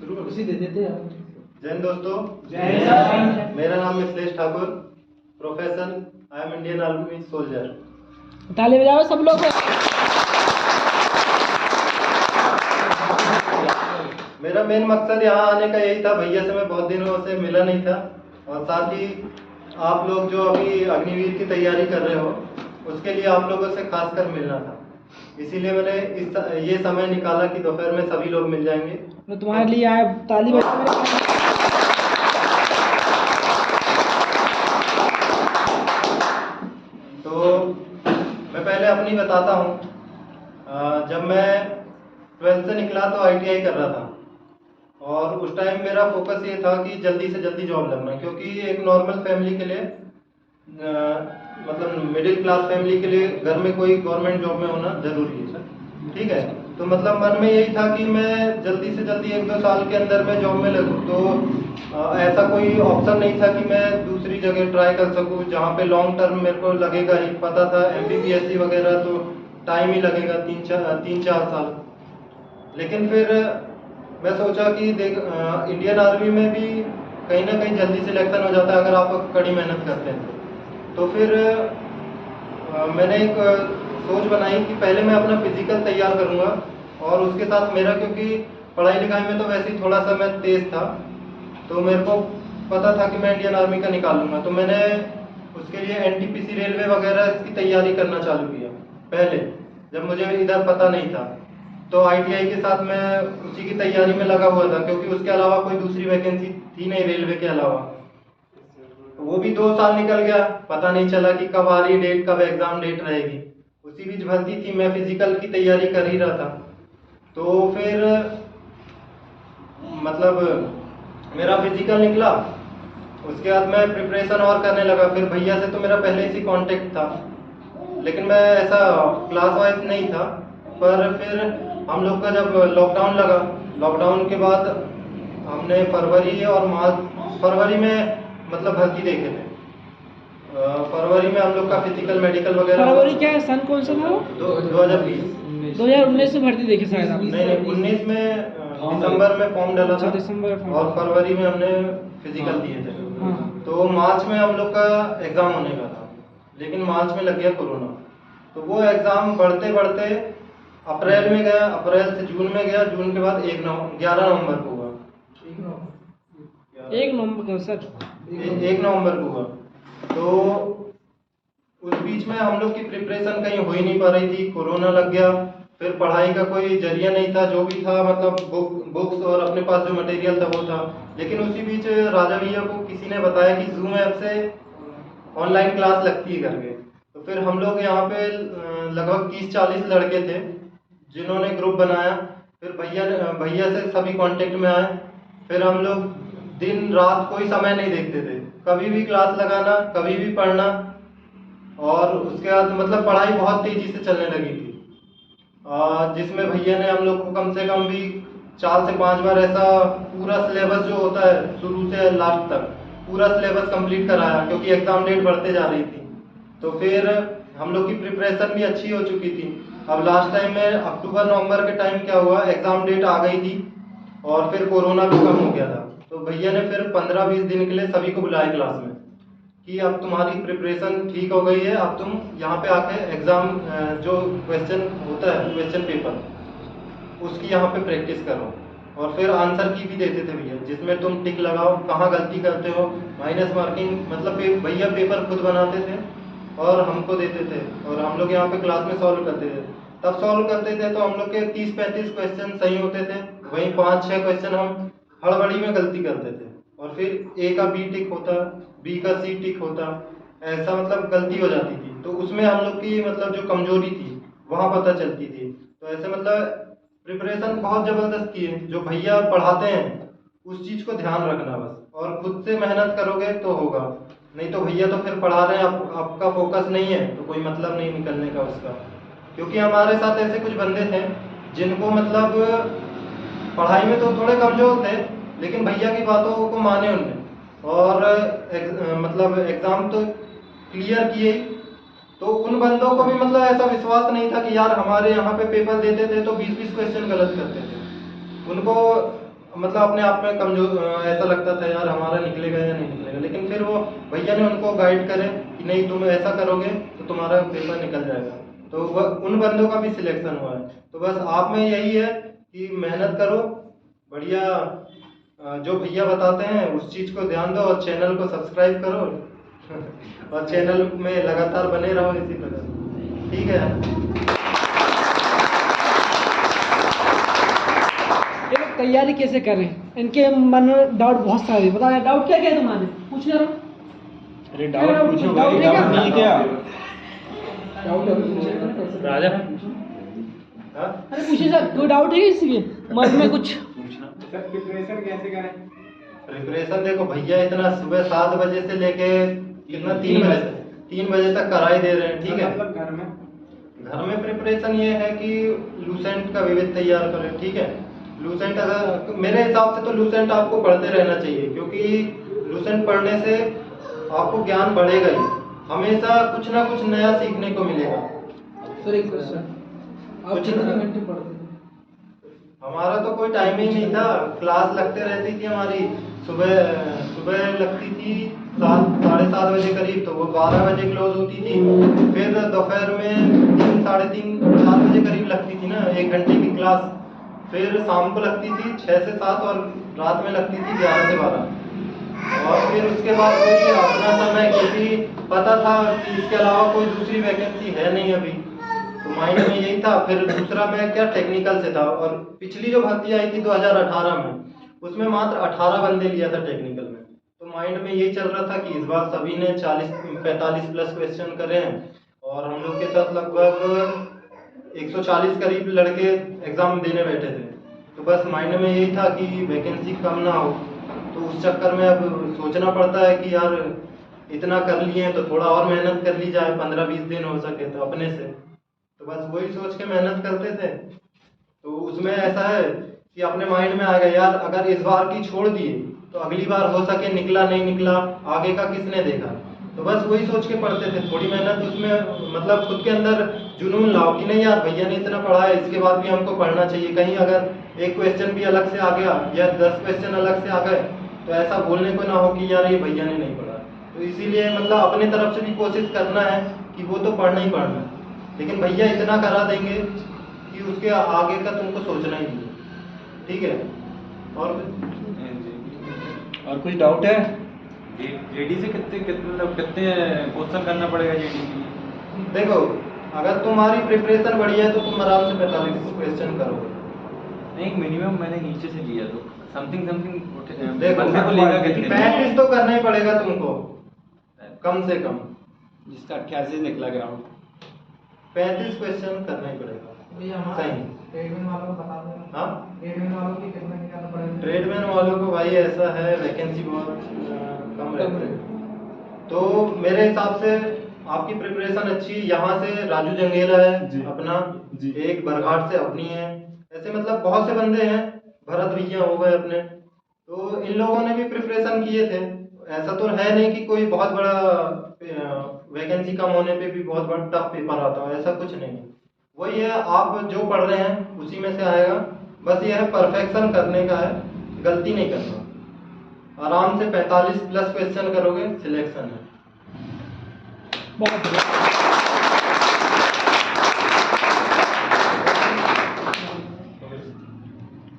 उसी दे देते हैं। जय हिंद दोस्तों। जय हिंद। मेरा नाम Mithilesh Thakur. Profession I am Indian army soldier. ताली बजाओ सब लोग। मेरा मेन मकसद यहाँ आने का यही था, भैया से मैं बहुत दिनों से मिला नहीं था, और साथ ही आप लोग जो अभी अग्निवीर की तैयारी कर रहे हो उसके लिए आप लोगों से खासकर मिलना था। इसीलिए मैंने ये समय निकाला कि दोपहर में सभी लोग मिल जाएंगे। मैं तुम्हारे लिए आया, ताली बजाओ। तो मैं पहले अपनी बताता हूँ। जब मैं 12th से निकला तो ITI कर रहा था, और उस टाइम मेरा फोकस ये था कि जल्दी से जल्दी जॉब लगना, क्योंकि एक नॉर्मल फैमिली के लिए मतलब मिडिल क्लास फैमिली के लिए घर में कोई गवर्नमेंट जॉब में होना जरूरी है सर, ठीक है। तो मतलब मन में यही था कि मैं जल्दी से जल्दी 1-2 साल के अंदर में जॉब में लगूँ। तो ऐसा कोई ऑप्शन नहीं था कि मैं दूसरी जगह ट्राई कर सकूँ जहाँ पे लॉन्ग टर्म मेरे को लगेगा ही। पता था MPPSC वगैरह तो टाइम ही लगेगा 3-4 साल। लेकिन फिर मैं सोचा कि देख इंडियन आर्मी में भी कहीं ना कहीं जल्दी सिलेक्शन हो जाता है अगर आप कड़ी मेहनत करते हैं। तो फिर मैंने एक सोच बनाई कि पहले मैं अपना फिजिकल तैयार करूंगा, और उसके साथ मेरा, क्योंकि पढ़ाई लिखाई में तो वैसे ही थोड़ा सा मैं तेज था, तो मेरे को पता था कि मैं इंडियन आर्मी का निकालूंगा। तो मैंने उसके लिए NTPC रेलवे वगैरह इसकी तैयारी करना चालू किया पहले, जब मुझे इधर पता नहीं था। तो ITI के साथ मैं उसी की तैयारी में लगा हुआ था, क्योंकि उसके अलावा कोई दूसरी वैकेंसी थी नहीं रेलवे के अलावा। वो भी 2 साल निकल गया, पता नहीं चला कि कब आ रही डेट, कब एग्जाम डेट रहेगी। उसी बीच भर्ती थी, मैं फिजिकल की तैयारी कर ही रहा था। तो फिर मतलब मेरा फिजिकल निकला, उसके बाद मैं प्रिपरेशन और करने लगा। फिर भैया से तो मेरा पहले से कांटेक्ट था, लेकिन मैं ऐसा क्लास वाइज नहीं था। पर फिर हम लोग का जब लॉकडाउन लगा, लॉकडाउन के बाद हमने फरवरी और मार्च, फरवरी में मतलब भर्ती देखे थे। फरवरी में हम लोग का फिजिकल मेडिकल वगैरह। फरवरी क्या है, सन कौन सा था वो? 2020। 2019 में भर्ती देखी शायद आप। नहीं 19 में दिसंबर में फॉर्म डाला था। दिसंबर में। और फरवरी में हमने फिजिकल दिए थे। हाँ। तो मार्च में हम लोग का एग्जाम होने का था, लेकिन मार्च में लग गया कोरोना। तो वो एग्जाम बढ़ते बढ़ते अप्रैल में गया, अप्रैल से जून में गया, जून के बाद 11 नवंबर को हुआ। 1 नवंबर को सर। 1 नवंबर को हुआ। तो उस बीच में हम लोग की प्रिपरेशन कहीं हो ही नहीं पा रही थी, कोरोना लग गया। फिर पढ़ाई का कोई जरिया नहीं था, जो भी था मतलब बुक्स और अपने पास जो मटेरियल था वो था। लेकिन उसी बीच राजा भैया को किसी ने बताया कि जूम ऐप से ऑनलाइन क्लास लगती है करके। तो फिर हम लोग यहाँ पे लगभग 30-40 लड़के थे जिन्होंने ग्रुप बनाया। फिर भैया से सभी कांटेक्ट में आए। फिर हम लोग दिन रात कोई समय नहीं देखते थे, कभी भी क्लास लगाना, कभी भी पढ़ना। और उसके बाद मतलब पढ़ाई बहुत तेजी से चलने लगी थी, जिसमें भैया ने हम लोग को कम से कम भी 4 से 5 बार ऐसा पूरा सिलेबस जो होता है शुरू से लास्ट तक पूरा सिलेबस कंप्लीट कराया, क्योंकि एग्जाम डेट बढ़ते जा रही थी। तो फिर हम लोग की प्रिपरेशन भी अच्छी हो चुकी थी। अब लास्ट टाइम में अक्टूबर नवंबर के टाइम क्या हुआ, एग्जाम डेट आ गई थी और फिर कोरोना भी कम हो गया था। तो भैया ने फिर 15-20 दिन के लिए सभी को बुलाया क्लास में कि अब तुम्हारी प्रिपरेशन ठीक हो गई है, अब तुम यहाँ पे आके एग्जाम जो क्वेश्चन होता है, क्वेश्चन पेपर, उसकी यहाँ पे प्रैक्टिस करो। और फिर आंसर की भी देते थे भैया, जिसमें तुम टिक लगाओ, कहाँ गलती करते हो, माइनस मार्किंग। मतलब भैया पेपर खुद बनाते थे और हमको देते थे, और हम लोग यहाँ पे क्लास में सॉल्व करते थे। तब सॉल्व करते थे तो हम लोग के 30-35 क्वेश्चन सही होते थे, वहीं 5-6 क्वेश्चन हम हड़बड़ी में गलती करते थे, और फिर A का B टिक होता, B का C टिक होता, ऐसा मतलब गलती हो जाती थी। तो उसमें हम लोग की मतलब जो कमजोरी थी वहाँ पता चलती थी। तो ऐसे मतलब प्रिपरेशन बहुत ज़बरदस्त की है, जो भैया पढ़ाते हैं उस चीज़ को ध्यान रखना बस, और खुद से मेहनत करोगे तो होगा। नहीं तो भैया तो फिर पढ़ा रहे हैं, आपका फोकस नहीं है तो कोई मतलब नहीं निकलने का उसका। क्योंकि हमारे साथ ऐसे कुछ बंदे थे जिनको मतलब पढ़ाई में तो थोड़े कमजोर थे, लेकिन भैया की बातों को माने उनने, और मतलब एग्ज़ाम तो क्लियर किए। तो उन बंदों को भी मतलब ऐसा विश्वास नहीं था कि यार हमारे यहाँ पे पेपर देते थे तो 20-20 क्वेश्चन गलत करते थे। उनको मतलब अपने आप में कमजोर ऐसा लगता था यार हमारा निकलेगा या नहीं निकलेगा, लेकिन फिर वो भैया ने उनको गाइड करे कि नहीं तुम ऐसा करोगे तो तुम्हारा पेपर निकल जाएगा। तो वह उन बंदों का भी सिलेक्शन हुआ है। तो बस आप में यही है कि मेहनत करो, बढ़िया जो भैया बताते हैं उस चीज़ को ध्यान दो और चैनल को सब्सक्राइब करो और चैनल में लगातार बने रहो इसी प्रकार। ठीक है। ये लोग तैयारी कैसे करें? इनके मन में डाउट बहुत सारे, बता डाउट क्या क्या है तुम्हारे? पूछ ले रहा हूँ। अरे डाउट पूछो भाई, डाउट नहीं क्या? राजा अरे पूछिए सर, कोई डाउट है किसी के मन में कुछ? सर प्रिपरेशन कैसे करें? प्रिपरेशन देखो भैया इतना सुबह 7 बजे से लेके कितना 3 बजे तक कराई दे रहे हैं। ठीक है। मतलब घर में प्रिपरेशन ये है कि लूसेंट का विविध तैयार करें। ठीक है। लूसेंट अगर मेरे हिसाब से तो लूसेंट आपको पढ़ते रहना चाहिए, क्योंकि लूसेंट पढ़ने से आपको ज्ञान बढ़ेगा ही, हमेशा कुछ ना कुछ नया सीखने को मिलेगा। सर एक क्वेश्चन, आप कितने घंटे पढ़ते थे? हमारा तो कोई टाइम ही नहीं था, क्लास लगते रहती थी हमारी। सुबह लगती थी 7-7:30 बजे करीब, तो वो 12 बजे क्लोज होती थी। फिर दोपहर में 3-3:30-4 बजे करीब लगती थी ना 1 घंटे की क्लास। फिर शाम को लगती थी 6 से 7 और रात में लगती थी 11 से 12। और फिर उसके बाद वही अपना समय, क्योंकि पता था कि इसके अलावा कोई दूसरी वैकेंसी है नहीं अभी, तो माइंड में यही था। फिर दूसरा मैं क्या टेक्निकल से था, और पिछली जो भर्ती आई थी 2018 में, उसमें मात्र 18 बंदे लिया था टेक्निकल में। तो माइंड में यही चल रहा था कि इस बार सभी ने 45 प्लस क्वेश्चन करे हैं, और हम लोग के साथ लगभग 140 करीब लड़के एग्जाम देने बैठे थे। तो बस माइंड में यही था कि वैकेंसी कम ना हो, तो उस चक्कर में अब सोचना पड़ता है कि यार इतना कर लिए हैं तो थोड़ा और मेहनत कर ली जाए, 15-20 दिन हो सके तो अपने से। तो बस वही सोच के मेहनत करते थे। तो उसमें ऐसा है कि अपने माइंड में आ गया यार अगर इस बार की छोड़ दिए तो अगली बार हो सके निकला नहीं निकला, आगे का किसने देखा। तो बस वही सोच के पढ़ते थे। थोड़ी मेहनत उसमें मतलब खुद के अंदर जुनून लाओ कि नहीं यार भैया ने इतना पढ़ा है, इसके बाद भी हमको पढ़ना चाहिए। कहीं अगर एक क्वेश्चन भी अलग से आ गया या 10 क्वेश्चन अलग से आ गए तो ऐसा बोलने को ना हो कि यार ये भैया ने नहीं पढ़ा। तो इसीलिए मतलब अपने तरफ से भी कोशिश करना है कि वो तो पढ़ना ही पढ़ना है, लेकिन भैया इतना करा देंगे कि उसके आगे का तुमको सोचना ही नहीं। ठीक है। और कुछ डाउट है? जेडी से कितने क्वेश्चन करना पड़ेगा जेडी के लिए? देखो अगर तुम्हारी प्रिपरेशन बढ़िया है तो तुम आराम से 45 क्वेश्चन करोगे। नहीं मिनिमम मैंने नीचे से लिया तो समथिंग देखो बंदे को लेगा कितने? 35 तो करना ही पड़ेगा तुमको कम से कम, जिसका 88 निकला ग्राउंड। 35 क्वेश्चन करना ही पड़ेगा। सही। ट्रेडमैन वालों को बता देना। हाँ ट्रेडमैन वालों की कितना निकालना पड़ेगा? ट्रेडमैन वालों को भाई ऐसा है वैकेंसी बहुत कम रहती है, तो मेरे हिसाब से आपकी प्रिपरेशन अच्छी। यहाँ से राजू जंगेला है अपना, एक बरघाट से अपनी है, ऐसे मतलब बहुत से बंदे हैं, भरत भैया हो गए अपने। तो इन लोगों ने भी प्रिपरेशन किए थे। ऐसा तो है नहीं कि कोई बहुत बड़ा वैकेंसी कम होने पे भी बहुत बड़ा टफ पेपर आता हो, ऐसा कुछ नहीं। वही है आप जो पढ़ रहे हैं उसी में से आएगा। बस ये है परफेक्शन करने का है, गलती नहीं करना। आराम से 45 प्लस क्वेश्चन करोगे, सिलेक्शन है। बहुत बढ़िया।